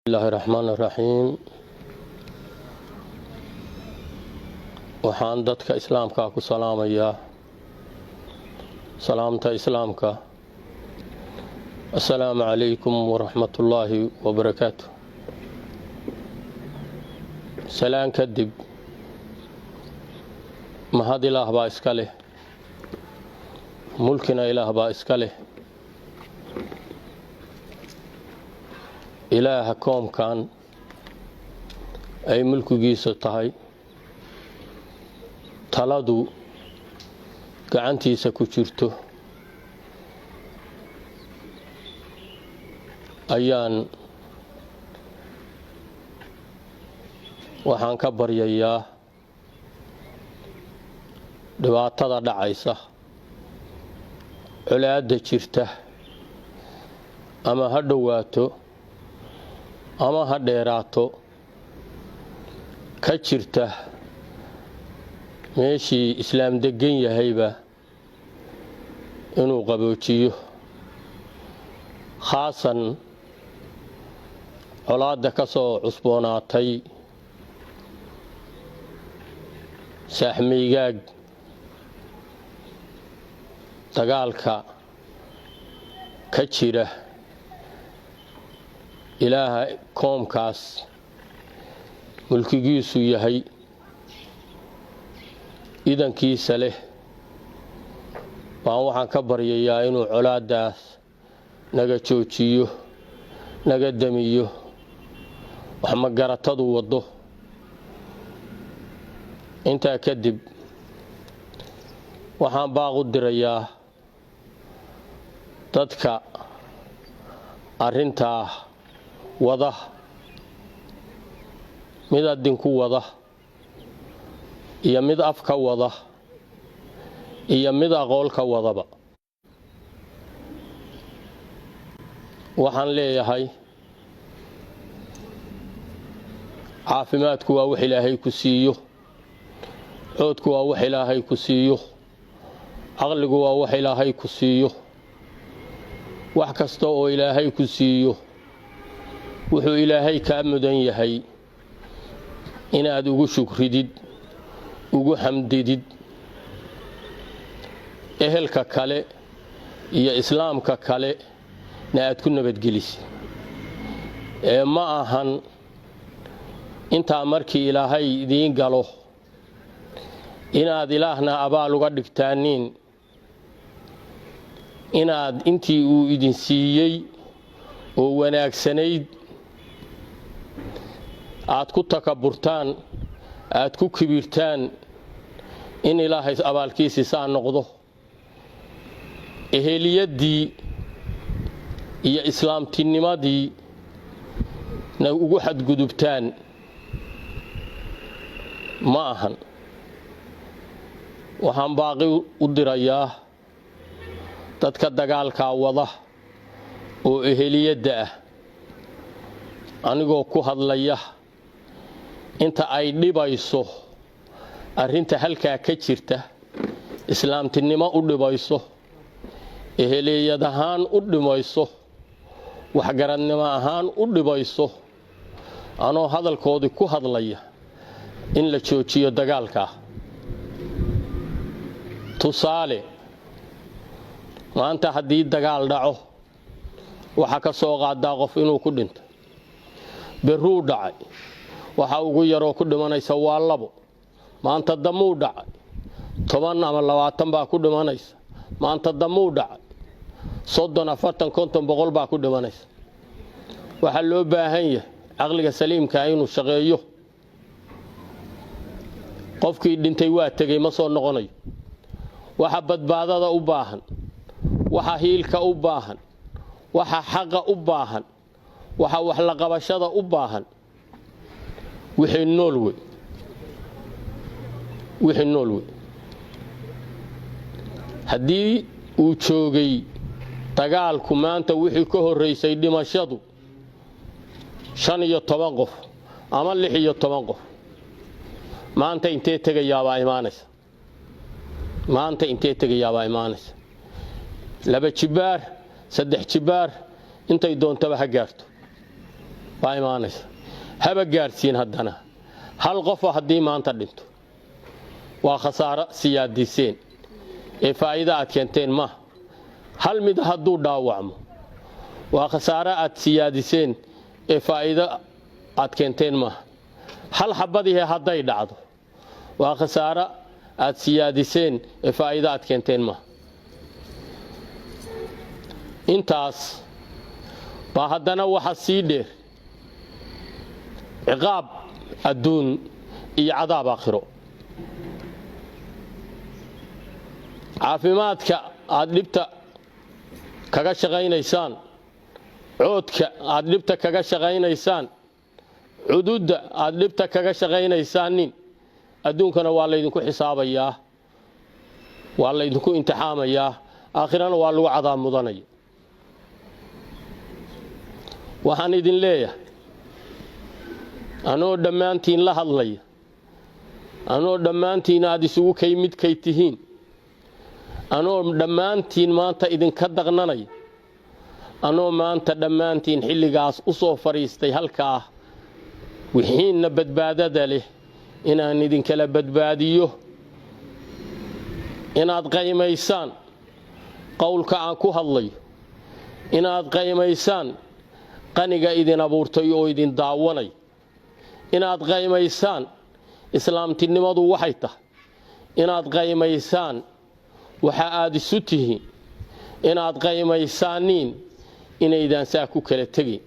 الله الرحمن الرحيم waxaan dadka islaamka ku salaamayaa salaamta islaamka assalaamu calaykum waraxmatullaahi wabarakaatuh salaan kadib mahad ilaah baa iska leh mulkina ilaah baa iska leh ilaaha koomkan ay mulkigiisa tahay taladu gacantiisa ku jirto waxaan ka baryayaa dhibaatada dhacaysa colaadda jirta ama ha dhowaato ama ha dheeraato ka jirta meeshii islaam degan yahayba inuu qaboojiyo khaasan colaadda ka soo cusboonaatay saaxmaygaag dagaalka ka jira ilaaha koomkaas mulkigiisu yahay idankiisa leh baan waxaan ka baryayaa inuu colaaddaas naga joojiyo naga damiyo wax magaratadu waddo intaa kadib waxaan baaq u dirayaa dadka arrintaa wada mid adinku wada iyo mid afka wada iyo mid aqoolka wadaba waxaan leeyahay caafimaadku waa wax ilaahay ku siiyo coodku waa wax ilaahay ku siiyo caqligu waa wax ilaahay ku siiyo wax kasta oo ilaahay ku siiyo wuxuu ilaahay kaa mudan yahay inaad ugu shukridid ugu xamdidid ehelka kale iyo islaamka kale na aad ku nabadgelisid ma ahan intaa markii ilaahay idiin galo inaad ilaahna abaal uga dhigtaaniin inaad intii uu idin siiyey oo wanaagsanayd aad ku takaburtaan aad ku kibirtaan in ilaahay abaalkiisii saa noqdo eheliyadii iyo islaamtinimadii na ugu xadgudubtaan ma ahan waxaan baaqi u dirayaa dadka dagaalkaa wada oo eheliyadda ah anigoo ku hadlaya inta ay dhibayso arrinta halkaa ka jirta islaamtinimo u dhibayso eheliyad ahaan u dhimayso waxgaradnimo ahaan u dhibayso anoo hadalkoodii ku hadlaya in la joojiyo dagaalkaa tusaale maanta haddii dagaal dhaco waxaa ka soo qaadaa qof inuu ku dhinto berruu dhacay waxa ugu yaroo ku dhimanaysa waa 2 maanta damuu dhacay 10 ama 20 baa ku dhimanaysa maanta damuu dhacay 30 40 50 boqol baa ku dhimanaysa waxa loo baahan yahay aqliga saliimka inuu shaqeeyo qofkii dhintay waa tagay ma soo noqonayo waxa badbaadada u baahan waxa hiilka u baahan waxa xaqa u baahan waxa wax la qabashada u baahan wixii nool haddii uu joogay dagaalku maanta wixii ka horeysay dhimashadu 15 qof ama 16 qof maanta intee tagayaabaa imaanaysa laba jibaar saddex jibaar intay doontaba ha gaarto baa imaanaysa haba gaarsiin haddana hal qof haddii maanta dhinto waa khasaaro siyaadiseen ee faa'iido aad keenteen ma hal mid hadduu dhaawacmo waa khasaaro aad siyaadiseen ee faa'iido aad keenteen ma hal xabadii hadday dhacdo waa khasaaro aad siyaadiseen ee faa'iido aad keenteen ma intaas baa haddana waxa sii dheer ciqaab adduun iyo cadaab aakhiro caafimaadka aad dhibta kaga shaqaynaysaan coodka aad dhibta kaga shaqaynaysaan cududda aad dhibta kaga shaqaynaysaanin adduunkana waa laydinku xisaabayaa waa laydinku imtixaamayaa aakhirana waa lagu cadaab mudanaya waxaan idin leeyahay anoo dhammaantiin la hadlaya anoo dhammaantiin aad isugu kay midkay tihiin anoo dhammaantiin maanta idinka daqnanaya anoo maanta dhammaantiin xilligaas u soo fadhiistay halkaa wixiinna badbaadada leh inaan idinkala badbaadiyo inaad qaymaysaan qowlka aan ku hadlayo inaad qaymaysaan qaniga idin abuurtay oo idin daawanay inaad qaymaysaan islaamtinimadu waxay tahay inaad qaymaysaan waxa aad isu tihiin inaad qaymaysaaniin inaydaan saa ku kala tegin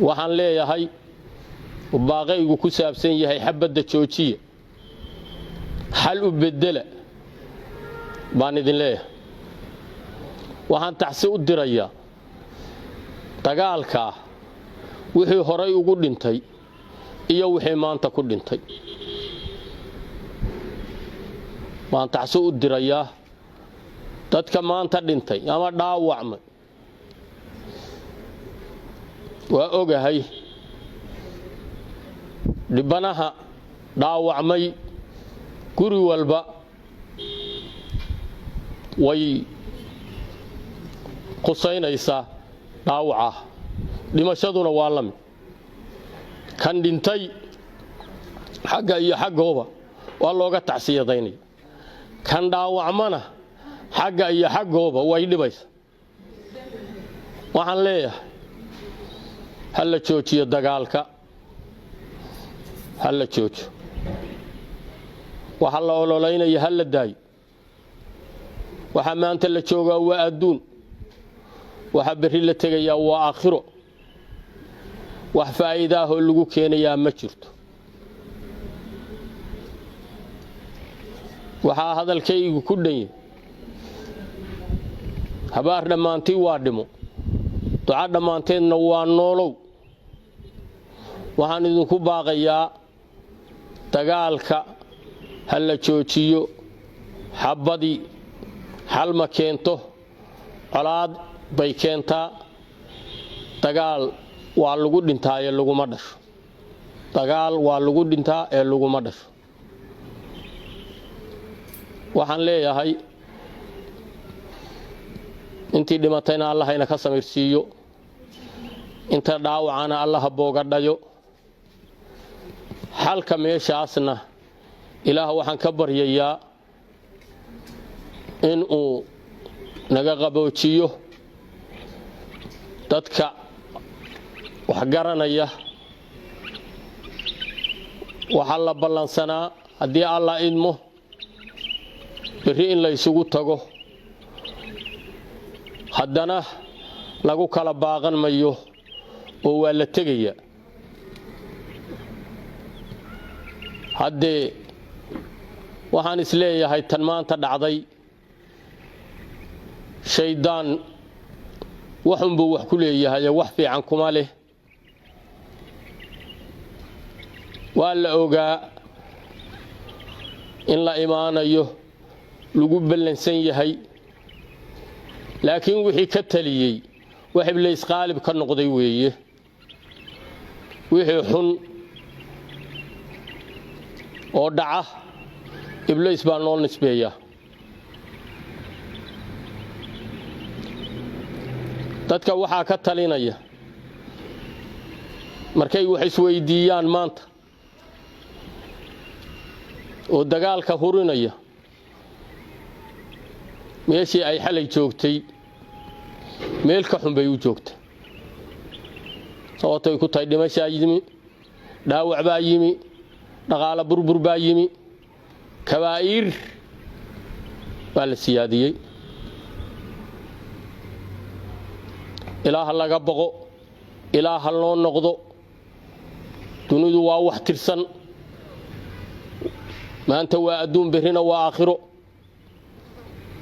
waxaan leeyahay baaqaygu ku saabsan yahay xabadda joojiya xal u bedela baan idin leeyahay waxaan taxsi u dirayaa dagaalka wixii horay ugu dhintay iyo wixii maanta ku dhintay waan taxsi u dirayaa dadka maanta dhintay ama dhaawacmay waa ogahay dhibanaha dhaawacmay guri walba way qusaynaysaa dhaawaca dhimashaduna waa la mid kan dhintay xagga iyo xaggooba waa looga tacsiyadaynaya kan dhaawacmana xagga iyo xaggooba way dhibaysa waxaan leeyahay ha la joojiyo dagaalka ha la joojo waxa la ololeynaya ha la daayo waxa maanta la joogaa waa adduun waxa berri la tegayaa waa aakhiro wax faa'iidaahoo lagu keenayaa ma jirto waxaa hadalkaygu ku dhanyay habaar dhammaantii waa dhimo duca dhammaanteedna waa noolow waxaan idinku baaqayaa dagaalka ha la joojiyo xabadii xal ma keento colaad bay keentaa dagaal waa lagu dhintaa ee laguma dhasho dagaal waa lagu dhintaa ee laguma dhasho waxaan leeyahay intii dhimatayna allahayna ka samirsiiyo inta dhaawacana allaha booga dhayo xalka meeshaasna ilaah waxaan ka baryayaa in uu naga qaboojiyo dadka wax garanaya waxa la ballansanaa haddii alla idmo berri in la isugu tago haddana lagu kala baaqan mayo oo waa la tegaya haddee waxaan isleeyahay tan maanta dhacday shaydaan waxunbuu wax ku leeyahay wax fiican kuma leh waa la ogaa in la imaanayo lagu ballansan yahay laakiin wixii ka taliyey wax iblis qaalib ka noqday weeye wixii xun oo dhaca iblis baa noo nisbeeya dadka waxaa ka talinaya markay wax isweydiiyaan maanta oo dagaalka hurinaya meeshii ay xalay joogtay meel ka xun bay u joogtay sababtay ku tahay dhimasho yimi dhaawac baa yimi dhaqaale burbur baa yimi kabaa'ir baa la siyaadiyey ilaaha laga boqo ilaaha loo noqdo dunidu waa wax tirsan maanta waa adduun berrina waa aakhiro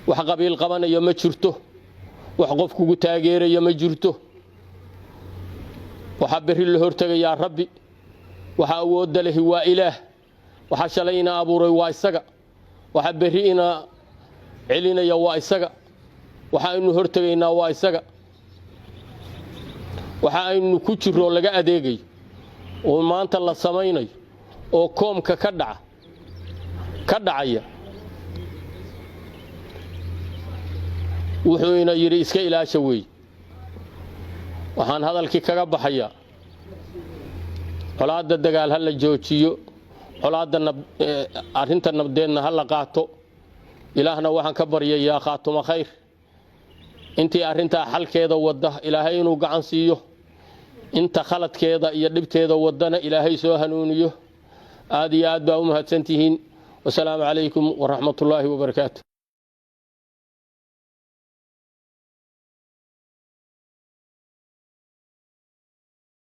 wax qabiil qabanaya ma jirto wax qof kugu taageeraya ma jirto waxa berri la hortagayaa rabbi waxa awoodda leh waa ilaah waxa shalayna abuuray waa isaga waxa berri ina celinaya waa isaga waxa aynu hortagaynaa waa isaga waxa aynu ku jiro laga adeegay oo maanta la samaynayo oo koomka ka dhacaya wuxuu ina yiri iska ilaasha weey waxaan hadalkii kaga baxaya colaadda dagaal hal la joojiyo colaadda arinta nabdeedna hal la qaato ilaahna waxaan ka baryayaa qaatuma khayr intii arinta xalkeeda wada ilaahay inuu gacan siiyo inta khaladkeeda iyo dhibteeda wadana ilaahay soo hanuuniyo aad iyo aad baa u mahadsantihiin wassalaamu calaykum waraxmatullaahi wabarakaatuh